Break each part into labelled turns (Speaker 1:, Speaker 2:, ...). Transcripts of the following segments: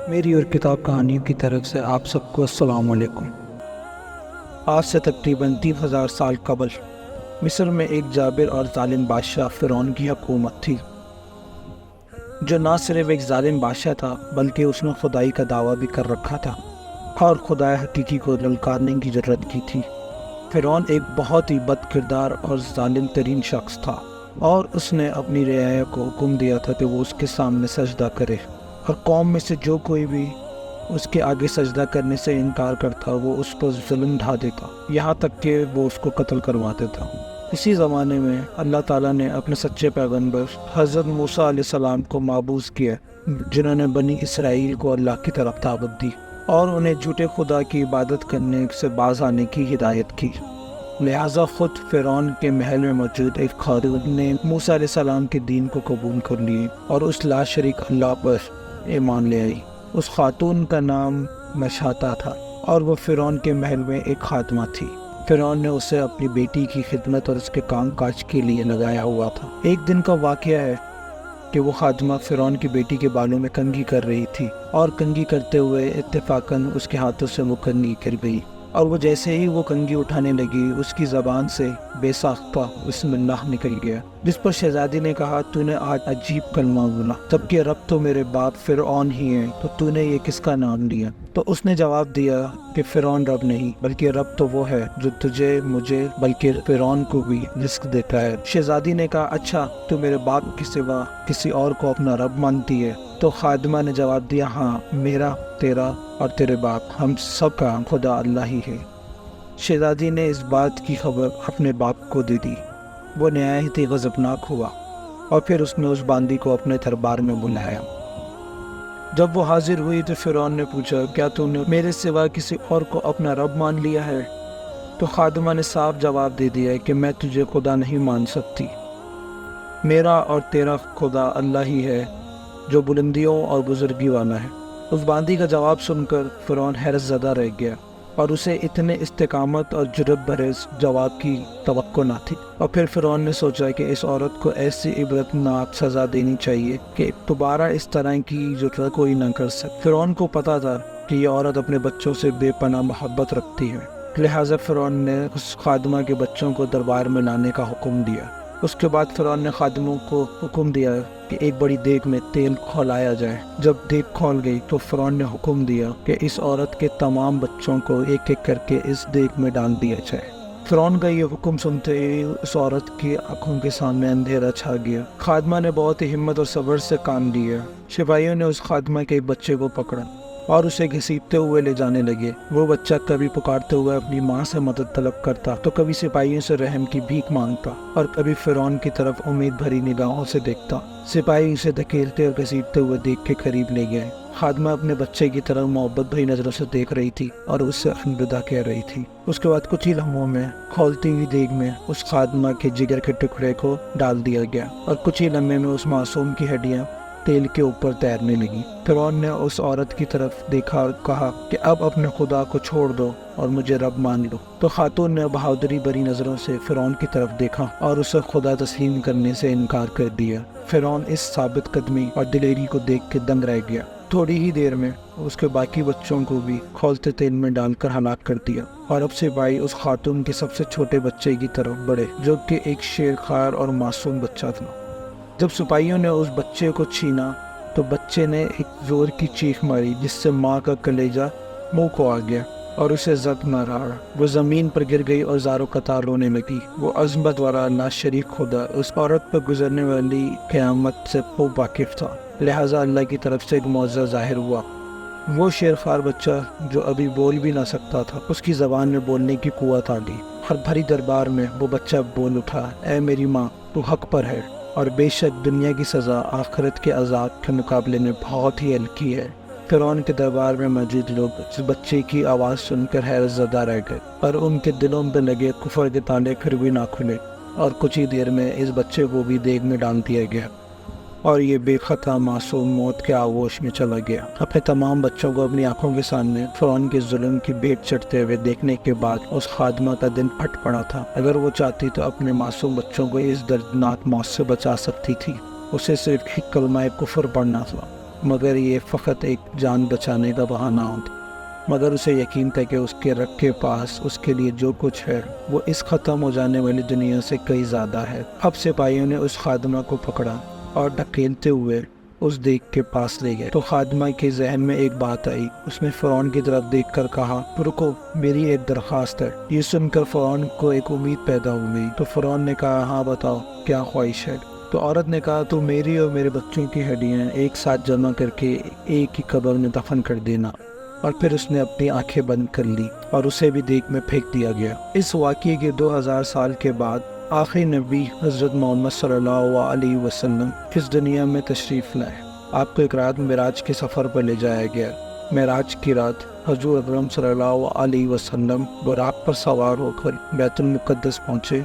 Speaker 1: میری اور کتاب کہانیوں کی طرف سے آپ سب کو السلام علیکم۔ آج سے تقریباً 3000 سال قبل مصر میں ایک جابر اور ظالم بادشاہ فرعون کی حکومت تھی، جو نہ صرف ایک ظالم بادشاہ تھا بلکہ اس نے خدائی کا دعویٰ بھی کر رکھا تھا اور خدا حقیقی کو للکارنے کی ضرورت کی تھی۔ فرعون ایک بہت ہی بد کردار اور ظالم ترین شخص تھا، اور اس نے اپنی رعایا کو حکم دیا تھا کہ وہ اس کے سامنے سجدہ کرے، اور قوم میں سے جو کوئی بھی اس کے آگے سجدہ کرنے سے انکار کرتا وہ اس پر ظلم ڈھا دیتا، یہاں تک کہ وہ اس کو قتل کروا دیتا۔ اسی زمانے میں اللہ تعالیٰ نے اپنے سچے پیغمبر حضرت موسیٰ علیہ السلام کو مابعوث کیا، جنہوں نے بنی اسرائیل کو اللہ کی طرف دعوت دی اور انہیں جھوٹے خدا کی عبادت کرنے سے باز آنے کی ہدایت کی۔ لہٰذا خود فرعون کے محل میں موجود ایک خاتون نے موسیٰ علیہ السلام کے دین کو قبول کر لیے اور اس لا شریک اللہ پر ایمان لے آئی۔ اس خاتون کا نام مشاطہ تھا اور وہ فرعون کے محل میں ایک خادمہ تھی۔ فرعون نے اسے اپنی بیٹی کی خدمت اور اس کے کام کاج کے لیے لگایا ہوا تھا۔ ایک دن کا واقعہ ہے کہ وہ خادمہ فرعون کی بیٹی کے بالوں میں کنگھی کر رہی تھی، اور کنگھی کرتے ہوئے اتفاقاً اس کے ہاتھوں سے وہ کنگھی گر گئی، اور وہ جیسے ہی وہ کنگھی اٹھانے لگی اس کی زبان سے بے ساختہ بسم اللہ نکل گیا، جس پر شہزادی نے کہا، تو نے آج عجیب کلمہ بولا، جبکہ رب تو میرے باپ فرعون ہی ہے، تو تو نے یہ کس کا نام لیا؟ تو اس نے جواب دیا کہ فرعون رب نہیں، بلکہ رب تو وہ ہے جو تجھے، مجھے، بلکہ فرعون کو بھی رزق دیتا ہے۔ شہزادی نے کہا، اچھا تو میرے باپ کے سوا کسی اور کو اپنا رب مانتی ہے؟ تو خادمہ نے جواب دیا، ہاں، میرا، تیرا اور تیرے باپ، ہم سب کا خدا اللہ ہی ہے۔ شہزادی نے اس بات کی خبر اپنے باپ کو دے دی۔ وہ نہایت ہی غضبناک ہوا، اور پھر اس نے اس باندی کو اپنے دربار میں بلایا۔ جب وہ حاضر ہوئی تو فرعون نے پوچھا، کیا تو نے میرے سوا کسی اور کو اپنا رب مان لیا ہے؟ تو خادمہ نے صاف جواب دے دیا کہ میں تجھے خدا نہیں مان سکتی، میرا اور تیرا خدا اللہ ہی ہے جو بلندیوں اور بزرگی والا ہے۔ اس باندی کا جواب سن کر فرعون حیرت زدہ رہ گیا، اور اسے اتنے استقامت اور جرأت بھرے جواب کی توقع نہ تھی۔ اور پھر فرعون نے سوچا کہ اس عورت کو ایسی عبرتناک سزا دینی چاہیے کہ دوبارہ اس طرح کی جرأت کوئی نہ کر سکے۔ فرعون کو پتا تھا کہ یہ عورت اپنے بچوں سے بے پناہ محبت رکھتی ہے، لہٰذا فرعون نے اس خادمہ کے بچوں کو دربار میں لانے کا حکم دیا۔ اس کے بعد فرعون نے خادموں کو حکم دیا کہ ایک بڑی دیگ میں تیل کھولایا جائے۔ جب دیگ کھول گئی تو فرعون نے حکم دیا کہ اس عورت کے تمام بچوں کو ایک ایک کر کے اس دیگ میں ڈال دیا جائے۔ فرعون کا یہ حکم سنتے ہی اس عورت کی آنکھوں کے سامنے اندھیرا چھا گیا۔ خادمہ نے بہت ہی ہمت اور صبر سے کام لیا۔ سپاہیوں نے اس خادمہ کے ایک بچے کو پکڑا اور اسے گھسیٹتے ہوئے لے جانے لگے۔ وہ بچہ کبھی پکارتے ہوئے اپنی ماں سے مدد طلب کرتا تو کبھی سپاہیوں سے رحم کی بھیک مانگتا، اور کبھی فرعون کی طرف امید بھری نگاہوں سے دیکھتا۔ سپاہی اسے دھکیلتے اور گھسیٹتے ہوئے دیگ کے قریب لے گئے۔ خادمہ اپنے بچے کی طرف محبت بھری نظروں سے دیکھ رہی تھی اور اس سے الوداع کہہ رہی تھی۔ اس کے بعد کچھ ہی لمحوں میں کھولتی ہوئی دیگ میں اس خادمہ کے جگر کے ٹکڑے کو ڈال دیا گیا، اور کچھ ہی لمحے میں اس معصوم کی ہڈیاں تیل کے اوپر تیرنے لگی۔ فرعون نے اس عورت کی طرف دیکھا اور کہا کہ اب اپنے خدا کو چھوڑ دو اور مجھے رب مان لو۔ تو خاتون نے بہادری بھری نظروں سے فرعون کی طرف دیکھا اور اسے خدا تسلیم کرنے سے انکار کر دیا۔ فرعون اس ثابت قدمی اور دلیری کو دیکھ کے دنگ رہ گیا۔ تھوڑی ہی دیر میں اس کے باقی بچوں کو بھی کھولتے تیل میں ڈال کر ہلاک کر دیا، اور اب سپاہی اس خاتون کے سب سے چھوٹے بچے کی طرف بڑھے، جو کہ ایک شیرخوار اور معصوم بچہ تھا۔ جب سپاہیوں نے اس بچے کو چھینا تو بچے نے ایک زور کی چیخ ماری، جس سے ماں کا کلیجہ منہ کو آ گیا اور اسے زد نہ رہا۔ وہ زمین پر گر گئی اور زاروں قطار رونے لگی۔ وہ عظمت والا لا شریک خدا اس عورت پر گزرنے والی قیامت سے خوب واقف تھا، لہٰذا اللہ کی طرف سے ایک معجزہ ظاہر ہوا۔ وہ شیرخوار بچہ جو ابھی بول بھی نہ سکتا تھا، اس کی زبان میں بولنے کی قوت آ گئی۔ ہر بھری دربار میں وہ بچہ بول اٹھا، اے میری ماں، تو حق پر ہے، اور بے شک دنیا کی سزا آخرت کے عذاب کے مقابلے میں بہت ہی ہلکی ہے۔ فرعون کے دربار میں موجود لوگ اس بچے کی آواز سن کر حیرت زدہ رہ گئے، اور ان کے دلوں میں لگے کفر کے تالے پھر بھی نہ کھلے، اور کچھ ہی دیر میں اس بچے کو بھی دیگ میں ڈال دیا گیا۔ اور یہ بے خطا معصوم موت کے آغوش میں چلا گیا۔ اپنے تمام بچوں کو اپنی آنکھوں کے سامنے فرعون کے ظلم کی بھیٹ چڑھتے ہوئے دیکھنے کے بعد اس خادمہ کا دن پھٹ پڑا تھا۔ اگر وہ چاہتی تو اپنے معصوم بچوں کو اس دردناک موت سے بچا سکتی تھی۔ اسے صرف ایک کلمہ کفر پڑھنا تھا، مگر یہ فقط ایک جان بچانے کا بہانہ ہوتا۔ مگر اسے یقین تھا کہ اس کے رب کے پاس اس کے لیے جو کچھ ہے وہ اس ختم ہو جانے والی دنیا سے کئی زیادہ ہے۔ اب سپاہیوں نے اس خادمہ کو پکڑا اور ڈھکیلتے ہوئے اس دیگ کے پاس لے گئے تو خادمہ کے ذہن میں ایک بات آئی۔ اس نے فرعون کی طرف دیکھ کر کہا، رکو، میری ایک درخواست ہے۔ یہ سن کر فرعون کو ایک امید پیدا ہو گئی تو فرعون نے کہا، ہاں بتاؤ، کیا خواہش ہے؟ تو عورت نے کہا، تو میری اور میرے بچوں کی ہڈیاں ایک ساتھ جمع کر کے ایک ہی قبر میں دفن کر دینا۔ اور پھر اس نے اپنی آنکھیں بند کر لی اور اسے بھی دیگ میں پھینک دیا گیا۔ اس واقعے کے 2000 سال کے بعد آخری نبی حضرت محمد صلی اللہ علیہ وسلم اس دنیا میں تشریف لائے۔ آپ کو ایک رات معراج کے سفر پر لے جایا گیا۔ معراج کی رات حضور اکرم صلی اللہ علیہ وسلم براق پر سوار ہو کر بیت المقدس پہنچے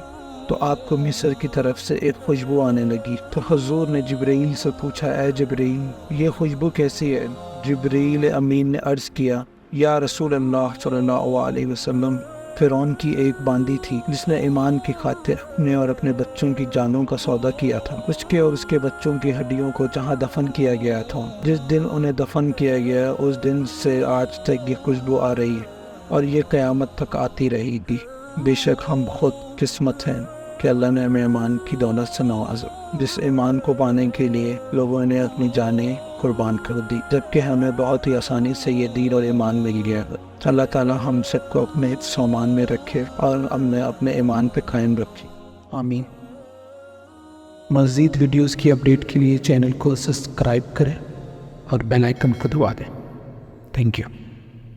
Speaker 1: تو آپ کو مصر کی طرف سے ایک خوشبو آنے لگی۔ تو حضور نے جبرائیل سے پوچھا، اے جبرائیل، یہ خوشبو کیسی ہے؟ جبرائیل امین نے عرض کیا، یا رسول اللہ صلی اللہ علیہ وسلم، فرعون کی ایک باندی تھی جس نے ایمان کی خاطر اپنے اور اپنے بچوں کی جانوں کا سودا کیا تھا۔ اس کے اور اس کے بچوں کی ہڈیوں کو جہاں دفن کیا گیا تھا، جس دن انہیں دفن کیا گیا اس دن سے آج تک یہ خوشبو آ رہی ہے اور یہ قیامت تک آتی رہے گی۔ بے شک ہم بہت قسمت ہیں کہ اللہ نے ہمیں ایمان کی دولت سے نوازا، جس ایمان کو پانے کے لیے لوگوں نے اپنی جانیں قربان کر دی، جبکہ ہمیں بہت ہی آسانی سے یہ دین اور ایمان مل گیا ہے۔ اللہ تعالی ہم سب کو اپنے سامان میں رکھے اور ہمیں اپنے ایمان پہ قائم رکھے، آمین۔ مزید ویڈیوز کی اپڈیٹ کے لیے چینل کو سبسکرائب کریں اور بیل آئکن کو دبا دیں۔ Thank you.